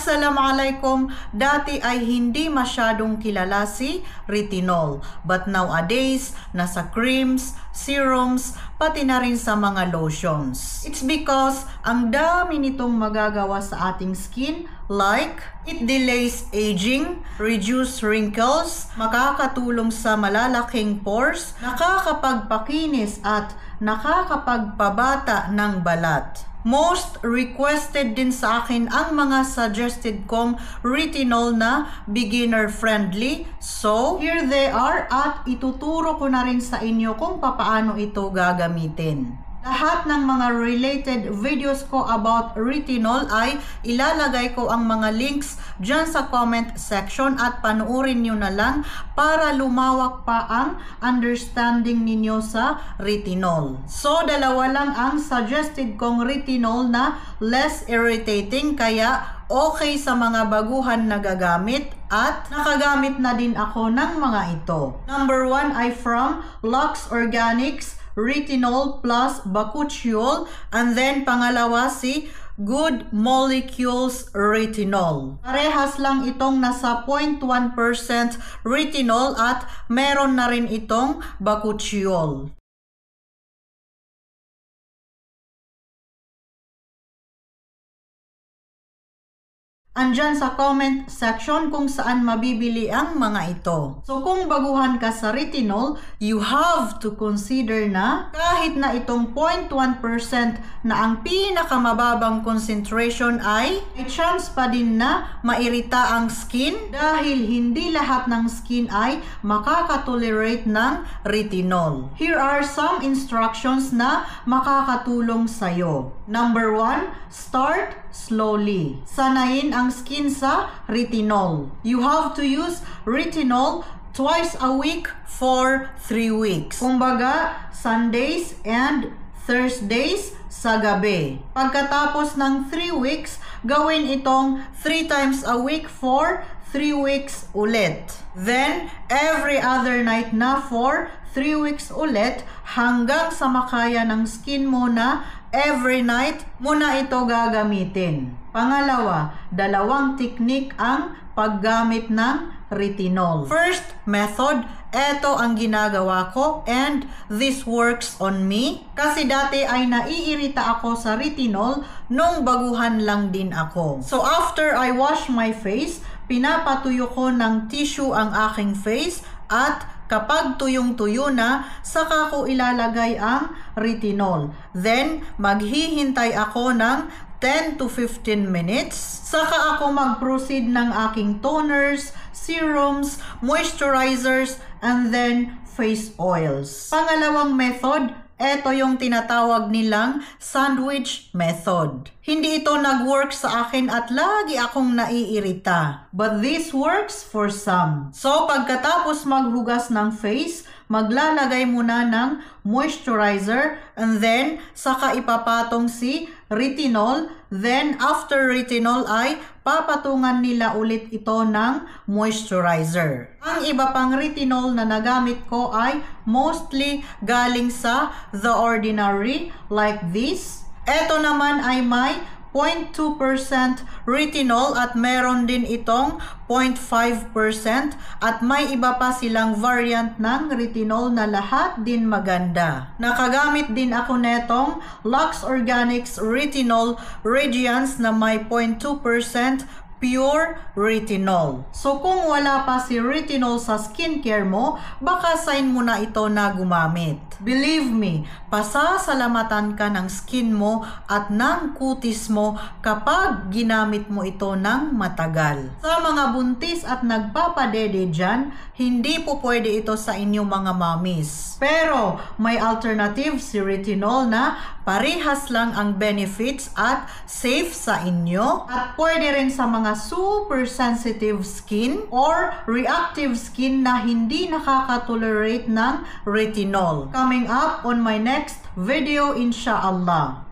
Assalamualaikum, dati ay hindi masyadong kilala si retinol. But nowadays, nasa creams, serums, pati na rin sa mga lotions. It's because ang dami nitong magagawa sa ating skin, like it delays aging, reduce wrinkles, makakatulong sa malalaking pores, nakakapagpakinis at nakakapagpabata ng balat. Most requested din sa akin ang mga suggested kong retinol na beginner friendly. So, here they are at ituturo ko na rin sa inyo kung papaano ito gagamitin. Lahat ng mga related videos ko about retinol ay ilalagay ko ang mga links dyan sa comment section at panoorin nyo na lang para lumawak pa ang understanding ninyo sa retinol. So, dalawa lang ang suggested kong retinol na less irritating kaya okay sa mga baguhan na gagamit at nakagamit na din ako ng mga ito. Number 1 ay from Lux Organics Retinol plus Bakuchiol, and then pangalawa si Good Molecules Retinol. Parehas lang itong nasa 0.1% retinol at meron na rin itong Bakuchiol. Andyan sa comment section kung saan mabibili ang mga ito. So kung baguhan ka sa retinol, you have to consider na kahit na itong 0.1% na ang pinakamababang concentration ay may chance pa din na mairita ang skin dahil hindi lahat ng skin ay makakatolerate ng retinol. Here are some instructions na makakatulong sa'yo. Number 1, start slowly. Sanayin ang skin sa retinol. You have to use retinol twice a week for 3 weeks. Kumbaga, Sundays and Thursdays sa gabi. Pagkatapos ng 3 weeks, gawin itong 3 times a week for 3 weeks ulit. Then, every other night na for 3 weeks ulit hanggang sa makaya ng skin mo na every night mo na ito gagamitin. Pangalawa, dalawang technique ang paggamit ng retinol. First method, eto ang ginagawa ko and this works on me. Kasi dati ay naiirita ako sa retinol nung baguhan lang din ako. So after I wash my face, pinapatuyo ko ng tissue ang aking face at kapag tuyong-tuyo na, saka ko ilalagay ang retinol. Then, maghihintay ako ng 10 to 15 minutes. Saka ako mag-proceed ng aking toners, serums, moisturizers, and then face oils. Pangalawang method, ito yung tinatawag nilang sandwich method. Hindi ito nag-work sa akin at lagi akong naiirita. But this works for some. So, pagkatapos maghugas ng face, maglalagay muna ng moisturizer and then saka ipapatong si retinol. Then, after retinol ay papatungan nila ulit ito ng moisturizer. Ang iba pang retinol na nagamit ko ay mostly galing sa The Ordinary like this. Ito naman ay may 0.2% retinol at meron din itong 0.5% at may iba pa silang variant ng retinol na lahat din maganda. Nakagamit din ako netong Lux Organics Retinol Radiance na may 0.2% pure retinol. So kung wala pa si retinol sa skincare mo, baka sign mo na ito na gumamit. Believe me, pasasalamatan ka ng skin mo at ng kutis mo kapag ginamit mo ito ng matagal. Sa mga buntis at nagpapadede dyan, hindi po pwede ito sa inyong mga mommies. Pero may alternative si retinol na parehas lang ang benefits at safe sa inyo at pwede rin sa mga super sensitive skin or reactive skin na hindi nakaka-tolerate ng retinol. Coming up on my next video, inshallah.